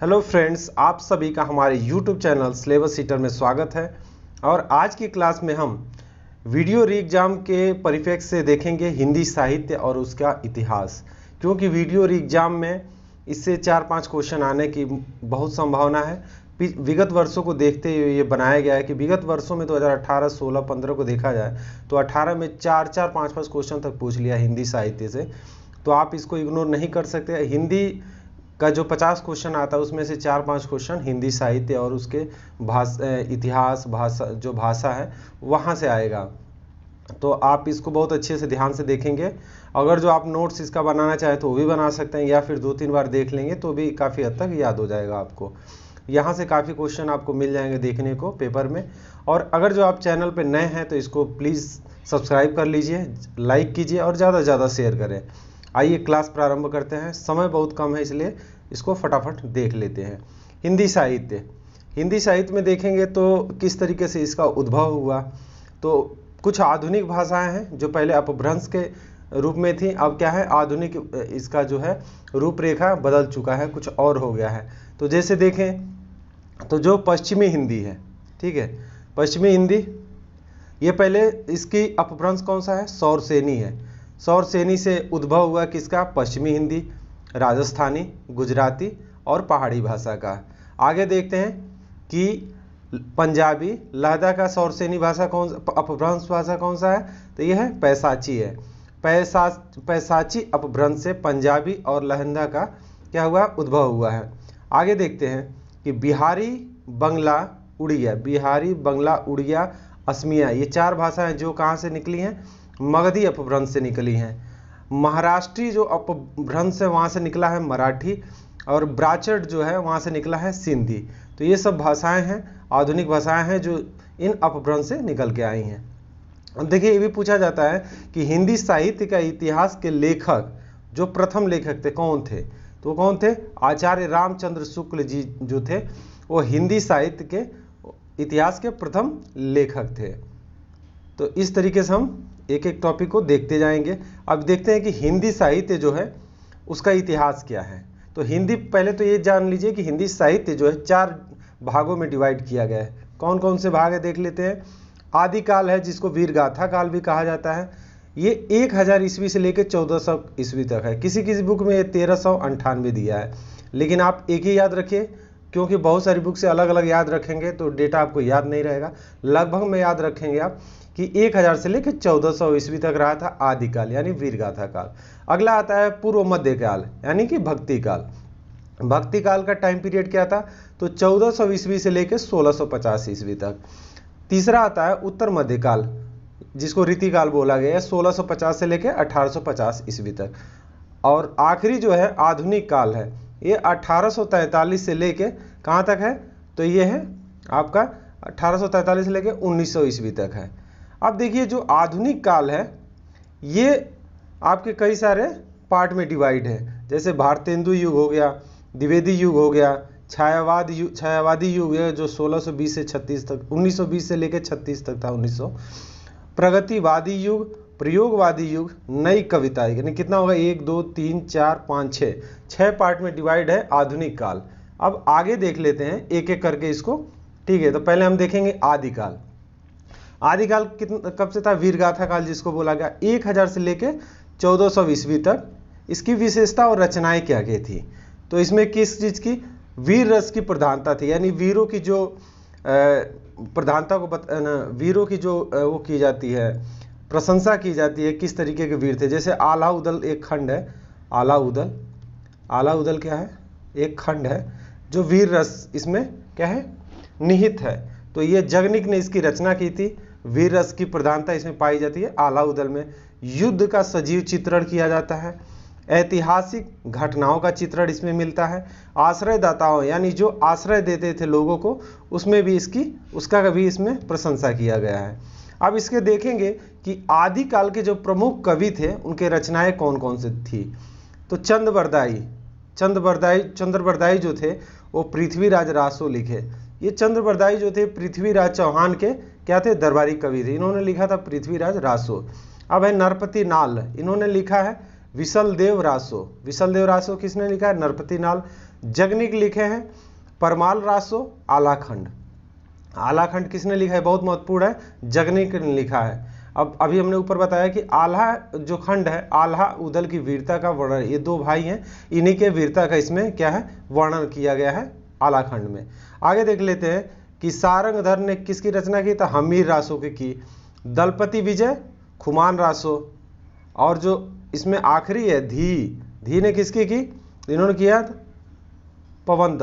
Hello friends, आप सभी का हमारे YouTube चैनल सिलेबस सीटर में स्वागत है। और आज की क्लास में हम वीडियो री एग्ज़ाम के परिप्रेक्ष्य से देखेंगे हिंदी साहित्य और उसका इतिहास, क्योंकि वीडियो री एग्ज़ाम में इससे 4-5 क्वेश्चन आने की बहुत संभावना है। विगत वर्षों को देखते हुए ये बनाया गया है कि विगत वर्षों में 2018, 16, 15 को देखा जाए तो 18 में 4-4, 5-5 क्वेश्चन तक पूछ लिया हिंदी साहित्य से, तो आप इसको इग्नोर नहीं कर सकते। हिंदी का जो 50 क्वेश्चन आता है उसमें से 4-5 क्वेश्चन हिंदी साहित्य और उसके इतिहास भाषा है वहाँ से आएगा, तो आप इसको बहुत अच्छे से ध्यान से देखेंगे। अगर जो आप नोट्स इसका बनाना चाहें तो वो भी बना सकते हैं, या फिर 2-3 बार देख लेंगे तो भी काफ़ी हद तक याद हो जाएगा आपको। यहाँ से काफ़ी क्वेश्चन आपको मिल जाएंगे देखने को पेपर में। और अगर जो आप चैनल पर नए हैं तो इसको प्लीज़ सब्सक्राइब कर लीजिए, लाइक कीजिए और ज़्यादा से ज़्यादा शेयर करें। आइए क्लास प्रारंभ करते हैं। समय बहुत कम है इसलिए इसको फटाफट देख लेते हैं। हिंदी साहित्य में देखेंगे तो किस तरीके से इसका उद्भव हुआ। तो कुछ आधुनिक भाषाएं हैं जो पहले अपभ्रंश के रूप में थी, अब क्या है, आधुनिक इसका जो है रूपरेखा बदल चुका है, कुछ और हो गया है। तो जैसे देखें तो जो पश्चिमी हिंदी है, ठीक है, पश्चिमी हिंदी, ये पहले इसकी अपभ्रंश कौन सा है, सौरसेनी है। सौरसेनी से उद्भव हुआ किसका, पश्चिमी हिंदी, राजस्थानी, गुजराती और पहाड़ी भाषा का। आगे देखते हैं कि पंजाबी लहदा का सौरसेनी भाषा अपभ्रंश भाषा कौन सा है, तो यह है पैसाची है। पैसाची अपभ्रंश से पंजाबी और लहदा का क्या हुआ, उद्भव हुआ है। आगे देखते हैं कि बिहारी, बंगला, उड़िया, असमिया, ये 4 भाषाएं जो कहाँ से निकली हैं, मगधी अपभ्रंश से निकली हैं। महाराष्ट्री जो अपभ्रंश है वहाँ से निकला है मराठी, और ब्राचट जो है वहाँ से निकला है सिंधी। तो ये सब भाषाएं हैं, आधुनिक भाषाएं हैं जो इन अपभ्रंश से निकल के आई हैं। अब देखिए, ये भी पूछा जाता है कि हिंदी साहित्य का इतिहास के लेखक, जो प्रथम लेखक थे, कौन थे, तो कौन थे, आचार्य रामचंद्र शुक्ल जी जो थे वो हिंदी साहित्य के इतिहास के प्रथम लेखक थे। तो इस तरीके से हम एक एक टॉपिक को देखते जाएंगे। अब देखते हैं कि हिंदी साहित्य जो है उसका इतिहास क्या है। तो हिंदी, पहले तो ये जान लीजिए कि हिंदी साहित्य जो है 4 भागों में डिवाइड किया गया है। कौन कौन से भाग है देख लेते हैं। आदिकाल है, जिसको वीर गाथा काल भी कहा जाता है, ये 1000 ईस्वी से लेकर 1400 ईस्वी तक है। किसी किसी बुक में ये 1398 दिया है, लेकिन आप एक ही याद रखिए, क्योंकि बहुत सारी बुक से अलग अलग याद रखेंगे तो डेटा आपको याद नहीं रहेगा। लगभग में याद रखेंगे आप कि 1000 से लेकर 1400 ईस्वी तक रहा था आदिकाल यानी वीरगाथा काल। अगला आता है पूर्व मध्य काल यानी कि भक्ति काल। भक्ति काल का टाइम पीरियड क्या था, तो 1400 ईस्वी से लेकर 1650 ईस्वी तक। तीसरा आता है उत्तर मध्य काल, जिसको रीति काल बोला गया है, 1650 से लेकर 1850 ईस्वी तक। और आखिरी जो है आधुनिक काल है, ये 1843 से लेके कहाँ तक है, तो ये है आपका 1843 से लेके 1900 ईस्वी तक है। अब देखिए, जो आधुनिक काल है ये आपके कई सारे पार्ट में डिवाइड है, जैसे भारतेंदु युग हो गया, द्विवेदी युग हो गया, छायावादी युग है जो 1620 से 36 तक, 1920 से लेकर 36 तक था, 1900, प्रगतिवादी युग, प्रयोगवादी युग, नई कविता, यानी कितना होगा, 1 2 3 4 5 6 पार्ट में डिवाइड है आधुनिक काल। अब आगे देख लेते हैं एक एक करके इसको, ठीक है। तो पहले हम देखेंगे आदिकाल। आदिकाल कब से था, वीरगाथा काल जिसको बोला गया, 1000 से लेकर 1400 ईस्वी तक। इसकी विशेषता और रचनाएं क्या क्या थी, तो इसमें किस चीज़ की, वीर रस की प्रधानता थी, यानी वीरों की जो प्रधानता को वीरों की जो वो की जाती है, प्रशंसा की जाती है, किस तरीके के वीर थे। जैसे आला उदल एक खंड है, आला उदल क्या है, एक खंड है जो वीर रस इसमें क्या है, निहित है। तो ये जगनिक ने इसकी रचना की थी। वीर रस की प्रधानता इसमें पाई जाती है आला उदल में। युद्ध का सजीव चित्रण किया जाता है, ऐतिहासिक घटनाओं का चित्रण इसमें मिलता है, आश्रयदाताओं यानी जो आश्रय देते थे लोगों को, उसमें भी उसका भी इसमें प्रशंसा किया गया है। अब इसके देखेंगे कि आदिकाल के जो प्रमुख कवि थे उनके रचनाएं कौन कौन से थी। तो चंद्रबरदाई जो थे वो पृथ्वीराज रासो लिखे। ये चंद्रबरदाई जो थे पृथ्वीराज चौहान के क्या थे, दरबारी कवि थे, इन्होंने लिखा था पृथ्वीराज रासो। अब है नरपति नाल, इन्होंने लिखा है विशलदेव रासो। विशलदेव रासो किसने लिखा है, नरपति नाल। जगनिक लिखे हैं परमाल रासो आलाखंड। आलाखंड किसने लिखा है, बहुत महत्वपूर्ण है, जगनिक ने लिखा है। अब अभी हमने ऊपर बताया कि आल्हा जो खंड है, आल्हा उदल की वीरता का वर्णन, ये दो भाई हैं, इन्हीं के वीरता का इसमें क्या है, वर्णन किया गया है आलाखंड में। आगे देख लेते हैं कि सारंगधर ने किसकी रचना की, तो हमीर रासो की। दलपति विजय खुमान रासो, और जो इसमें आखिरी है धी ने किसकी की, इन्होंने किया पवन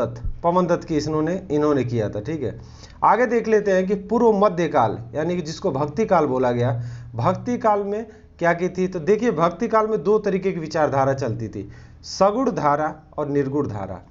दत्त की इन्होंने किया था। ठीक है, आगे देख लेते हैं कि पूर्व मध्य काल, यानी कि जिसको भक्ति काल बोला गया, भक्ति काल में क्या की थी, तो देखिए भक्ति काल में दो तरीके की विचारधारा चलती थी, सगुण धारा और निर्गुण धारा।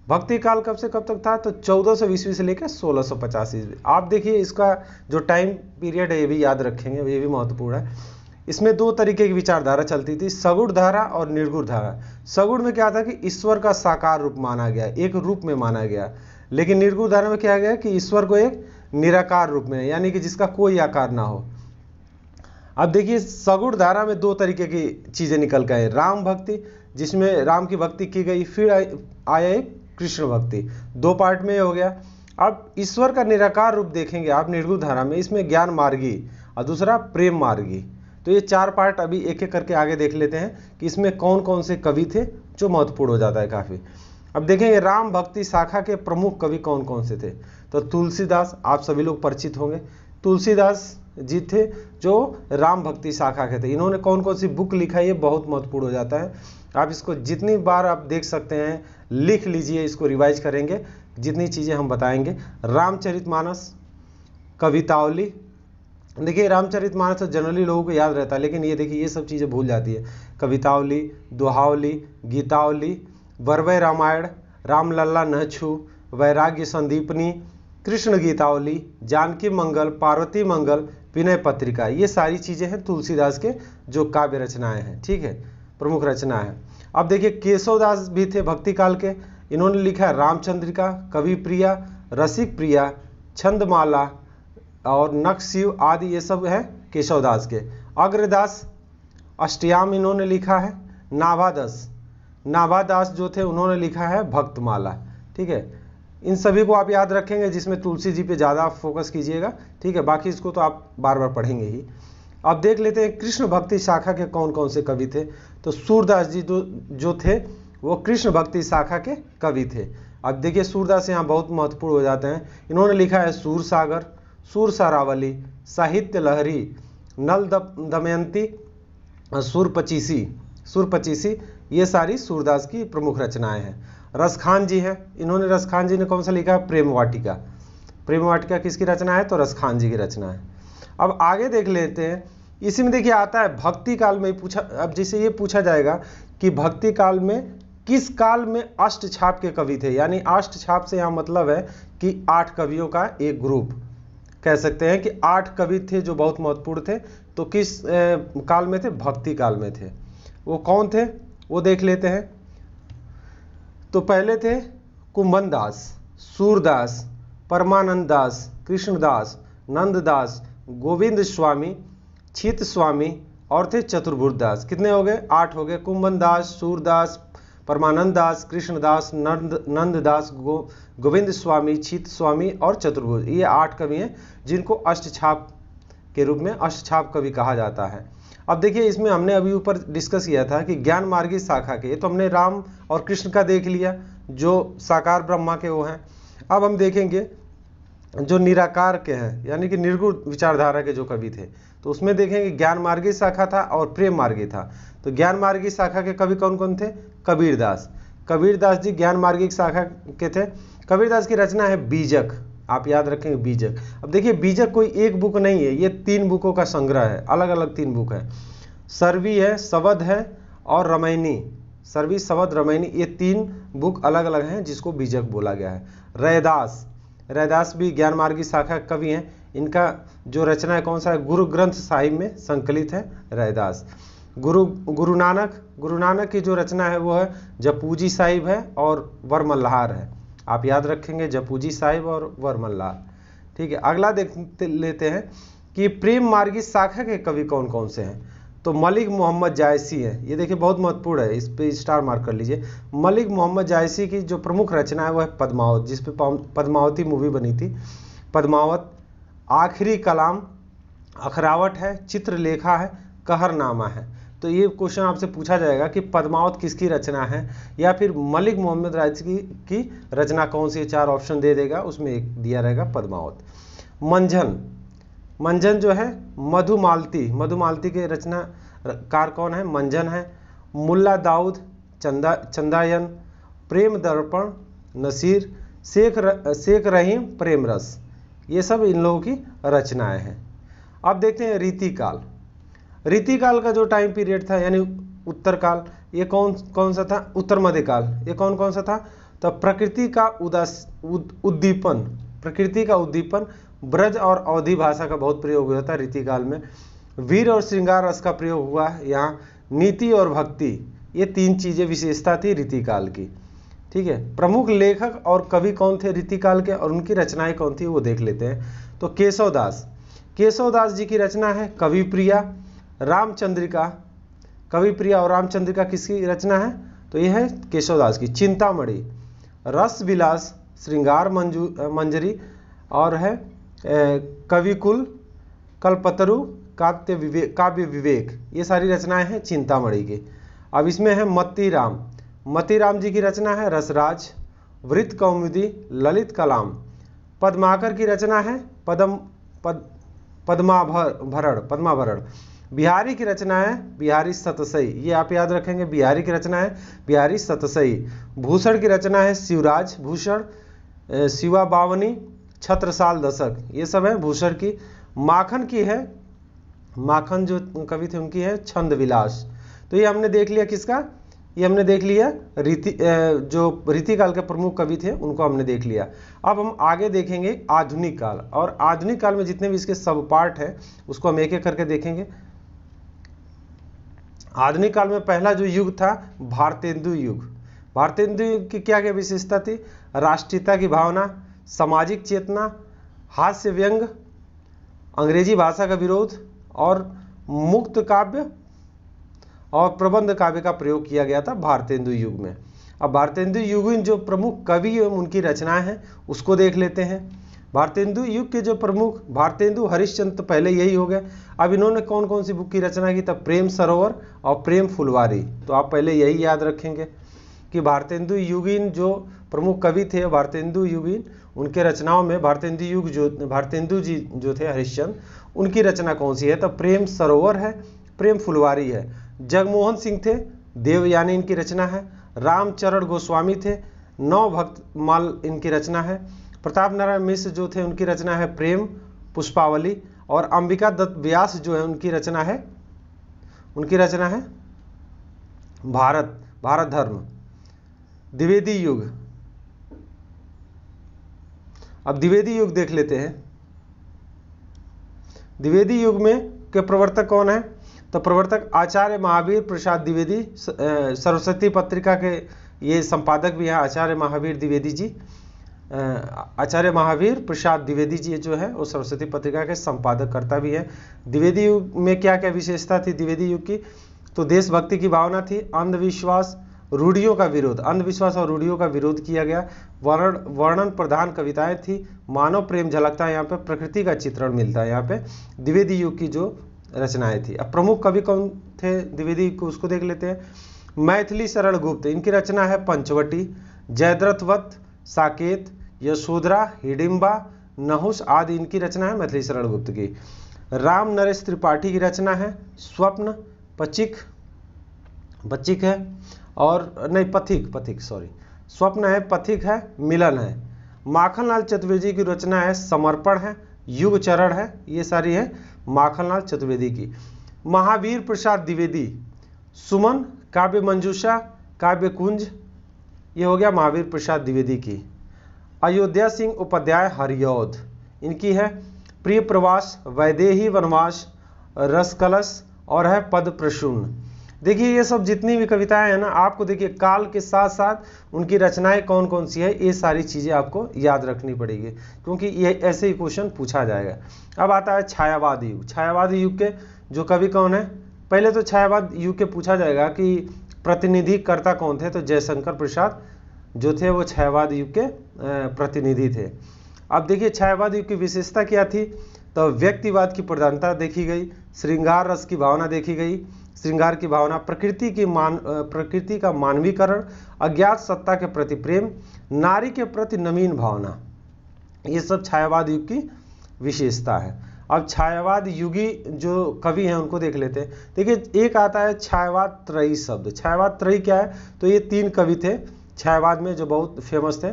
भक्ति काल कब से कब तक था, तो 1400 ईस्वी से लेकर 1650 ईस्वी। आप देखिए इसका जो टाइम पीरियड है ये भी याद रखेंगे, ये भी महत्वपूर्ण है। इसमें दो तरीके की विचारधारा चलती थी, सगुण धारा और निर्गुण धारा। सगुण में क्या था कि ईश्वर का साकार रूप माना गया, एक रूप में माना गया, लेकिन निर्गुण धारा में क्या गया कि ईश्वर को एक निराकार रूप में, यानी कि जिसका कोई आकार ना हो। अब देखिए सगुण धारा में दो तरीके की चीजें निकल गए, राम भक्ति जिसमें राम की भक्ति की गई, फिर आया एक कृष्ण भक्ति, दो पार्ट में हो गया। अब ईश्वर का निराकार रूप देखेंगे आप निर्गुण धारा में, इसमें ज्ञान मार्गी और दूसरा प्रेम मार्गी। तो ये चार पार्ट अभी एक एक करके आगे देख लेते हैं कि इसमें कौन कौन से कवि थे, जो महत्वपूर्ण हो जाता है काफी। अब देखेंगे राम भक्ति शाखा के प्रमुख कवि कौन कौन से थे, तो तुलसीदास, आप सभी लोग परिचित होंगे, तुलसीदास जी थे जो राम भक्ति शाखा के थे। इन्होंने कौन कौन सी बुक लिखा है, ये बहुत महत्वपूर्ण हो जाता है। आप इसको जितनी बार आप देख सकते हैं लिख लीजिए, इसको रिवाइज करेंगे जितनी चीजें हम बताएंगे। रामचरितमानस, कवितावली, देखिए रामचरितमानस तो जनरली लोगों को याद रहता है, लेकिन ये देखिए ये सब चीज़ें भूल जाती है। कवितावली, दोहावली, गीतावली, वरवय रामायण, रामलल्ला न छू, वैराग्य संदीपनी, कृष्ण गीतावली, जानकी मंगल, पार्वती मंगल, विनय पत्रिका, ये सारी चीज़ें हैं तुलसीदास के जो काव्य रचनाएं हैं। ठीक है, प्रमुख रचना है। अब देखिए केशवदास भी थे भक्ति काल के, इन्होंने लिखा है रामचंद्रिका, कवि प्रिया, रसिक प्रिया, छंदमाला और नक्शिव आदि, ये सब है केशवदास के। अग्रदास अष्टयाम इन्होंने लिखा है। नाभादास जो थे उन्होंने लिखा है भक्तमाला। ठीक है, इन सभी को आप याद रखेंगे, जिसमें तुलसी जी पे ज़्यादा फोकस कीजिएगा। ठीक है, बाकी इसको तो आप बार बार पढ़ेंगे ही। अब देख लेते हैं कृष्ण भक्ति शाखा के कौन कौन से कवि थे, तो सूरदास जी जो थे वो कृष्ण भक्ति शाखा के कवि थे। अब देखिए सूरदास यहाँ बहुत महत्वपूर्ण हो जाते हैं, इन्होंने लिखा है सूर सागर, सूर सारावली, साहित्य लहरी, नल दमयंती, सुर पचीसी, ये सारी सूरदास की प्रमुख रचनाएं हैं। रसखान जी हैं, इन्होंने रसखान जी ने कौन सा लिखा है, प्रेम वाटिका किसकी रचना है, तो रसखान जी की रचना है। अब आगे देख लेते हैं, इसी में देखिए आता है भक्ति काल में पूछा, अब जैसे ये पूछा जाएगा कि भक्ति काल में किस काल में अष्टछाप के कवि थे, यानी अष्टछाप से यहाँ मतलब है कि 8 कवियों का एक ग्रुप, कह सकते हैं कि 8 कवि थे जो बहुत महत्वपूर्ण थे। तो किस काल में थे, भक्ति काल में थे। वो कौन थे वो देख लेते हैं। तो पहले थे कुंभन दास, सूरदास, परमानंद दास, कृष्णदास, नंददास, गोविंद स्वामी, छित स्वामी और थे चतुर्भुज दास। कितने हो गए, 8 हो गए। कुंभन दास, सूरदास, परमानंद दास, कृष्णदास, नंददास, गोविंद स्वामी, छित स्वामी और चतुर्भुज, ये 8 कवि हैं जिनको अष्टछाप के रूप में अष्टछाप कवि कहा जाता है। अब देखिए इसमें हमने अभी ऊपर डिस्कस किया था कि ज्ञान मार्गी शाखा के, तो हमने राम और कृष्ण का देख लिया जो साकार ब्रह्मा के वो हैं। अब हम देखेंगे जो निराकार के हैं, यानी कि निर्गुण विचारधारा के जो कवि थे, तो उसमें देखेंगे ज्ञान मार्गी शाखा था और प्रेम मार्गी था। तो ज्ञान मार्गी शाखा के कवि कौन कौन थे, कबीरदास जी ज्ञान मार्गी शाखा के थे। कबीरदास की रचना है बीजक, आप याद रखेंगे बीजक। अब देखिए बीजक कोई एक बुक नहीं है, ये 3 बुकों का संग्रह है, अलग अलग 3 बुक है। सर्वी है, सवद है और रामायणी, सर्वी सवद रामायणी, ये 3 बुक अलग अलग हैं जिसको बीजक बोला गया है। रैदास भी ज्ञान मार्गी शाखा कवि हैं, इनका जो रचना है कौन सा है, गुरु ग्रंथ साहिब में संकलित है रैदास। गुरु नानक की जो रचना है वो है जपूजी साहिब है और वरमल्लाहार है, आप याद रखेंगे जपूजी साहिब और वरमल्लाहार। ठीक है, अगला देख लेते हैं कि प्रेम मार्गी शाखा के कवि कौन कौन से हैं। तो मलिक मोहम्मद जायसी है, ये देखिए बहुत महत्वपूर्ण है, इस पे स्टार मार्क कर लीजिए। मलिक मोहम्मद जायसी की जो प्रमुख रचना है वो है पद्मावत, जिस पे पद्मावती मूवी बनी थी। पद्मावत, आखिरी कलाम, अखरावट है, चित्रलेखा है, कहरनामा है। तो ये क्वेश्चन आपसे पूछा जाएगा कि पद्मावत किसकी रचना है, या फिर मलिक मोहम्मद जायसी की रचना कौन सी है। 4 ऑप्शन दे देगा, उसमें एक दिया रहेगा पद्मावत। मंझन, मंझन जो है मधुमालती, मधुमालती के रचनाकार कौन है, मंझन है। मुल्ला दाऊद, चंदायन, प्रेम दर्पण, नसीर, शेख रहीम, प्रेम रस, ये सब इन लोगों की रचनाएं हैं। अब देखते हैं रीतिकाल। रीतिकाल का जो टाइम पीरियड था यानी उत्तर काल, ये कौन सा था, उत्तर मध्यकाल, ये कौन सा था, तो प्रकृति का उद्दीपन, प्रकृति का उद्दीपन, ब्रज और अवधी भाषा का बहुत प्रयोग हुआ था रीतिकाल में। वीर और श्रृंगार रस का प्रयोग हुआ है यहाँ। नीति और भक्ति, ये 3 चीजें विशेषता थी रीतिकाल की। ठीक है, प्रमुख लेखक और कवि कौन थे रीतिकाल के, और उनकी रचनाएं कौन थी वो देख लेते हैं। तो केशवदास, केशवदास जी की रचना है कविप्रिया, रामचंद्रिका, कविप्रिया और रामचंद्रिका किसकी रचना है, तो यह है केशवदास की। चिंतामणि, रस विलास, श्रृंगार मंजरी, और है कविकुल, कल्पतरु, काव्य विवेक, ये सारी रचनाएं हैं चिंतामणि की। अब इसमें है मत्तीराम, मत्तीराम जी की रचना है रसराज, वृत्त कौमुदी, ललित कलाम। पद्माकर की रचना है पद्माभरण। बिहारी की रचना है बिहारी सतसई, ये आप याद रखेंगे, बिहारी की रचना है बिहारी सतसई। भूषण की रचना है शिवराज भूषण, शिवा बावनी, छत्रसाल दशक, ये सब है भूषण की। माखन की है, माखन जो कवि थे उनकी है छंद विलास। तो ये हमने देख लिया किसका, ये हमने देख लिया जो रीतिकाल के प्रमुख कवि थे उनको हमने देख लिया। अब हम आगे देखेंगे आधुनिक काल, और आधुनिक काल में जितने भी इसके सब पार्ट है उसको हम एक एक करके देखेंगे। आधुनिक काल में पहला जो युग था भारतेंदु युग। भारतेंदु युग की क्या क्या विशेषता थी, राष्ट्रीयता की भावना, सामाजिक चेतना, हास्य व्यंग, अंग्रेजी भाषा का विरोध, और मुक्त काव्य और प्रबंध काव्य का प्रयोग किया गया था भारतेंदु युग में। अब भारतेंदु युग जो प्रमुख कवि एवं उनकी रचनाएं हैं उसको देख लेते हैं। भारतेंदु युग के जो प्रमुख, भारतेंदु हरिश्चंद्र तो पहले यही हो गए। अब इन्होंने कौन कौन सी बुक की रचना की, तब प्रेम सरोवर और प्रेम फुलवारी। तो आप पहले यही याद रखेंगे कि भारतेंदु युगीन जो प्रमुख कवि थे भारतेंदु युगीन, उनके रचनाओं में भारतेंदु जी जो थे हरिश्चंद्र, उनकी रचना कौन सी है, तो प्रेम सरोवर है, प्रेम फुलवारी है। जगमोहन सिंह थे, देवयानी इनकी रचना है। रामचरण गोस्वामी थे, नौ भक्त माल इनकी रचना है। प्रताप नारायण मिश्र जो थे उनकी रचना है प्रेम पुष्पावली। और अंबिका दत्त व्यास जो है उनकी रचना है भारत धर्म। द्विवेदी युग, अब द्विवेदी युग देख लेते हैं। द्विवेदी युग में के प्रवर्तक कौन है, तो प्रवर्तक आचार्य महावीर प्रसाद द्विवेदी, सरस्वती पत्रिका के ये संपादक भी हैं आचार्य महावीर द्विवेदी जी। आचार्य महावीर प्रसाद द्विवेदी जी जो है वो सरस्वती पत्रिका के संपादक कर्ता भी है। द्विवेदी युग में क्या क्या विशेषता थी द्विवेदी युग की, तो देशभक्ति की भावना थी, अंधविश्वास, रूढ़ियों का विरोध, अंधविश्वास और रूढ़ियों का विरोध किया गया। वर्णन प्रधान कविताएं थी, मानव प्रेम झलकता है यहाँ पे, प्रकृति का चित्रण मिलता है यहाँ पे द्विवेदी युग की जो रचनाएं थी। अब प्रमुख कवि कौन थे द्विवेदी को, उसको देख लेते हैं। मैथिली शरण गुप्त, इनकी रचना है पंचवटी। जयद्रथवत, साकेत, यशोधरा, हिडिंबा, नहुस आदि इनकी रचना है मैथिली शरण गुप्त की। राम नरेश त्रिपाठी की रचना है स्वप्न, पचिक है, और नहीं पथिक सॉरी, स्वप्न है, पथिक है, मिलन है। माखनलाल चतुर्वेदी की रचना है समर्पण है, युग चरण है, ये सारी है माखनलाल चतुर्वेदी की। महावीर प्रसाद द्विवेदी, सुमन, काव्य मंजूषा, काव्य कुंज, ये हो गया महावीर प्रसाद द्विवेदी की। अयोध्या सिंह उपाध्याय हरिऔध, इनकी है प्रिय प्रवास, वैदेही वनवास, रसकलश, और है पद प्रसून। देखिए ये सब जितनी भी कविताएं हैं ना, आपको देखिए काल के साथ साथ उनकी रचनाएं कौन कौन सी है, ये सारी चीजें आपको याद रखनी पड़ेगी, क्योंकि ये ऐसे ही क्वेश्चन पूछा जाएगा। अब आता है छायावाद युग। छायावाद युग के जो कवि कौन है, पहले तो छायावाद युग के पूछा जाएगा कि प्रतिनिधिकर्ता कौन थे, तो जयशंकर प्रसाद जो थे वो छायावाद युग के प्रतिनिधि थे। अब देखिए छायावाद युग की विशेषता क्या थी, तो व्यक्तिवाद की प्रधानता देखी गई, श्रृंगार रस की भावना देखी गई, श्रृंगार की भावना, प्रकृति का मानवीकरण, अज्ञात सत्ता के प्रति प्रेम, नारी के प्रति नवीन भावना, ये सब छायावाद युग की विशेषता है। अब छायावाद युगी जो कवि हैं उनको देख लेते हैं। देखिए एक आता है छायावाद त्रयी शब्द। छायावाद त्रयी क्या है, तो ये 3 कवि थे छायावाद में जो बहुत फेमस थे,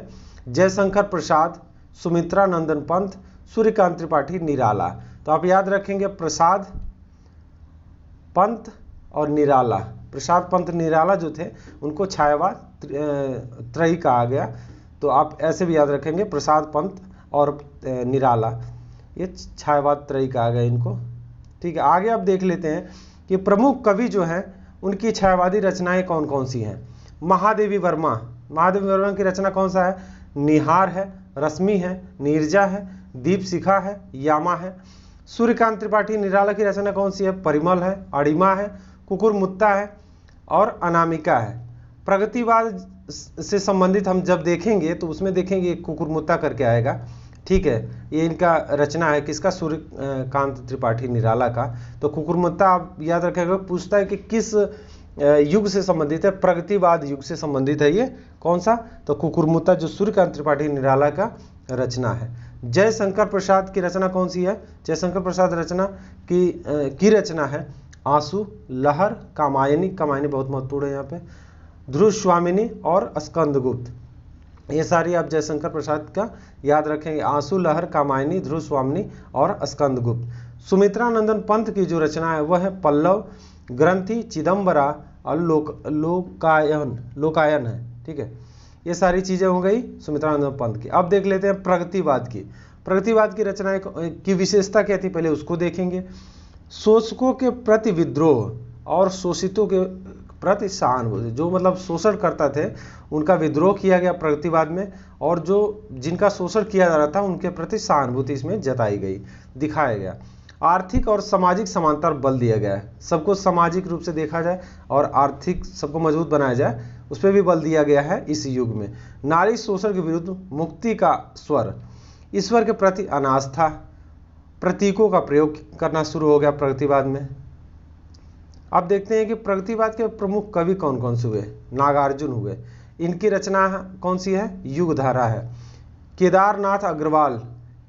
जयशंकर प्रसाद, सुमित्रा नंदन पंत, सूर्यकांत त्रिपाठी, निराला। तो आप याद रखेंगे प्रसाद, पंत और निराला। प्रसाद, पंत, निराला जो थे उनको छायावाद त्रयी कहा गया। तो आप ऐसे भी याद रखेंगे प्रसाद, पंत और निराला, ये छायावाद त्रयी कहा गया इनको। ठीक है, आगे आप देख लेते हैं कि प्रमुख कवि जो हैं उनकी छायावादी रचनाएं कौन कौन सी हैं। महादेवी वर्मा, महादेवी वर्मा की रचना कौन सा है, निहार है, रश्मि है, नीरजा है, दीपशिखा है, यामा है। सूर्यकांत त्रिपाठी निराला की रचना कौन सी है, परिमल है, अड़िमा है, कुकुरमुत्ता है और अनामिका है। प्रगतिवाद से संबंधित हम जब देखेंगे तो उसमें देखेंगे कुकुरमुत्ता करके आएगा। ठीक है, ये इनका रचना है किसका, सूर्यकांत त्रिपाठी निराला का। तो कुकुरमुत्ता आप याद रखेंगे, पूछता है कि किस युग से संबंधित है, प्रगतिवाद युग से संबंधित है। ये कौन सा, तो कुकुरमुत्ता जो सूर्यकांत त्रिपाठी निराला का रचना है। जयशंकर प्रसाद की रचना कौन सी है, जयशंकर प्रसाद रचना की रचना है आंसू, लहर, कामायनी, कामायनी बहुत महत्वपूर्ण है यहाँ पे, ध्रुव स्वामिनी और स्कंदगुप्त। ये सारी आप जयशंकर प्रसाद का याद रखेंगे, आंसू, लहर, कामायनी, ध्रुव स्वामिनी और स्कंदगुप्त। सुमित्रा नंदन पंत की जो रचना है वह है पल्लव, ग्रंथि, चिदम्बरा और लोकायन है। ठीक है, ये सारी चीजें हो गई सुमित्रा नंदन पंत की। अब देख लेते हैं प्रगतिवाद की। प्रगतिवाद की रचनाएं की विशेषता क्या थी, पहले उसको देखेंगे। शोषकों के प्रति विद्रोह और शोषितों के प्रति सहानुभूति, जो मतलब शोषण करता थे उनका विद्रोह किया गया प्रगतिवाद में, और जो जिनका शोषण किया जा रहा था उनके प्रति सहानुभूति इसमें जताई गई, दिखाया गया। आर्थिक और सामाजिक समानता बल दिया गया है, सबको सामाजिक रूप से देखा जाए और आर्थिक सबको मजबूत बनाया जाए, उस पर भी बल दिया गया है इस युग में। नारी शोषण के विरुद्ध मुक्ति का स्वर, ईश्वर के प्रति अनास्था, प्रतीकों का प्रयोग करना शुरू हो गया प्रगतिवाद में। अब देखते हैं कि प्रगतिवाद के प्रमुख कवि कौन कौन से हुए। नागार्जुन हुए, इनकी रचना कौन सी है, युगधारा है। केदारनाथ अग्रवाल,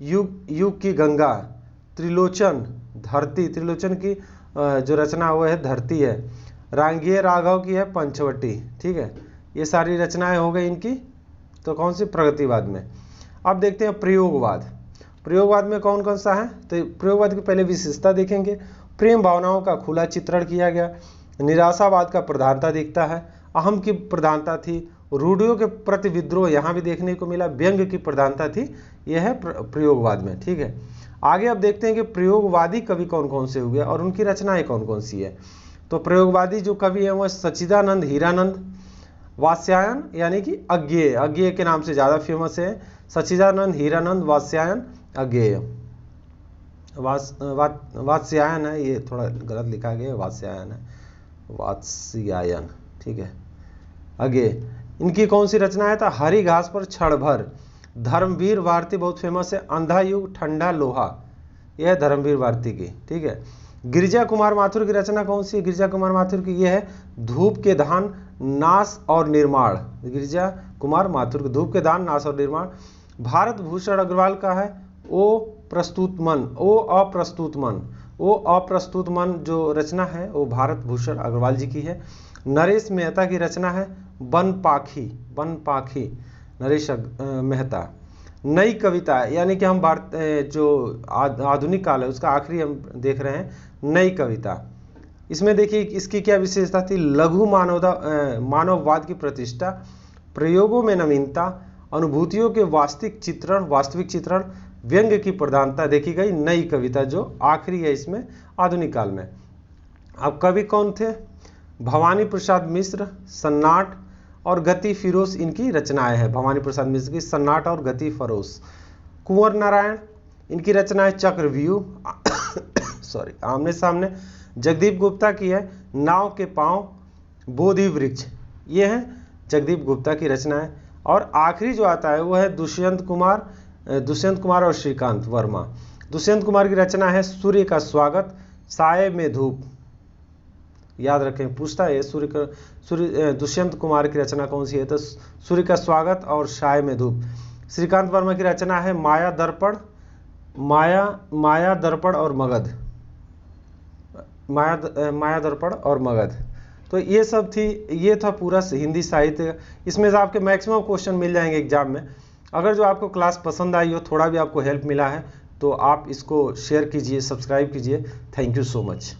युग की गंगा। त्रिलोचन, धरती, त्रिलोचन की जो रचना वो है धरती है। रांगिये राघव की है पंचवटी। ठीक है, ये सारी रचनाएं हो गई इनकी, तो कौन सी, प्रगतिवाद में। अब देखते हैं प्रयोगवाद। प्रयोगवाद में कौन कौन सा है, तो प्रयोगवाद की पहले विशेषता देखेंगे। प्रेम भावनाओं का खुला चित्रण किया गया, निराशावाद का प्रधानता दिखता है, अहम की प्रधानता थी, रूढ़ियों के प्रति विद्रोह यहाँ भी देखने को मिला, व्यंग की प्रधानता थी, यह है प्रयोगवाद में। ठीक है, आगे अब देखते हैं कि प्रयोगवादी कवि कौन कौन से हुए और उनकी रचनाएं कौन कौन सी है। तो प्रयोगवादी जो कवि है वह सच्चिदानंद, हीरानंद, वात्स्यायन यानी कि अज्ञेय, अज्ञेय के नाम से ज़्यादा फेमस है। सच्चिदानंद, हीरानंद, वात्स्यायन, अज्ञेय। वात्स्यायन है, ये थोड़ा गलत लिखा गया है, वात्स्यायन है, वात्स्यायन। ठीक है, अज्ञेय। इनकी कौन सी रचना है, था हरी घास पर क्षण भर। धर्मवीर भारती बहुत फेमस है। अंधा युग, ठंडा लोहा, यह है धर्मवीर भारती की। ठीक है, गिरिजा कुमार माथुर की रचना कौन सी है, गिरिजा कुमार माथुर की यह है धूप के दान, नाश और निर्माण। गिरिजा कुमार माथुर की धूप के दान, नाश और निर्माण। भारत भूषण अग्रवाल का है ओ प्रस्तुत मन, ओ अप्रस्तुत मन। ओ अप्रस्तुत मन जो रचना है वो भारत भूषण अग्रवाल जी की है। नरेश मेहता की रचना है वन पाखी, वन पाखी, नरेश मेहता। नई कविता यानी कि हम भारत जो आधुनिक काल है उसका आखिरी हम देख रहे हैं, नई कविता। इसमें देखिए इसकी क्या विशेषता थी, लघु मानववाद की प्रतिष्ठा, प्रयोगों में नवीनता, अनुभूतियों के वास्तविक चित्रण, व्यंग की प्रधानता देखी गई। नई कविता जो आखिरी है इसमें आधुनिक काल में। अब कवि कौन थे, भवानी प्रसाद मिश्र, सन्नाट और गति फिरोज इनकी रचनाएं हैं। भवानी प्रसाद मिश्र की सन्नाट और गति फिरोज। कुंवर नारायण, इनकी रचना है चक्रव्यूह, सॉरी, आमने सामने। जगदीप गुप्ता की है नाव के पांव बोधि वृक्ष, ये है जगदीप गुप्ता की रचना है। और आखिरी जो आता है वो है दुष्यंत कुमार और श्रीकांत वर्मा। दुष्यंत कुमार की रचना है सूर्य का स्वागत, साये में धूप। याद रखें, पूछता है दुष्यंत कुमार की रचना कौन सी है, तो सूर्य का स्वागत और साये में धूप। श्रीकांत वर्मा की रचना है माया दर्पण और मगध, माया दर्पण और मगध। तो ये सब थी, ये था पूरा हिंदी साहित्य। इसमें से आपके मैक्सिमम क्वेश्चन मिल जाएंगे एग्जाम में। अगर जो आपको क्लास पसंद आई हो, थोड़ा भी आपको हेल्प मिला है, तो आप इसको शेयर कीजिए, सब्सक्राइब कीजिए। Thank you so much.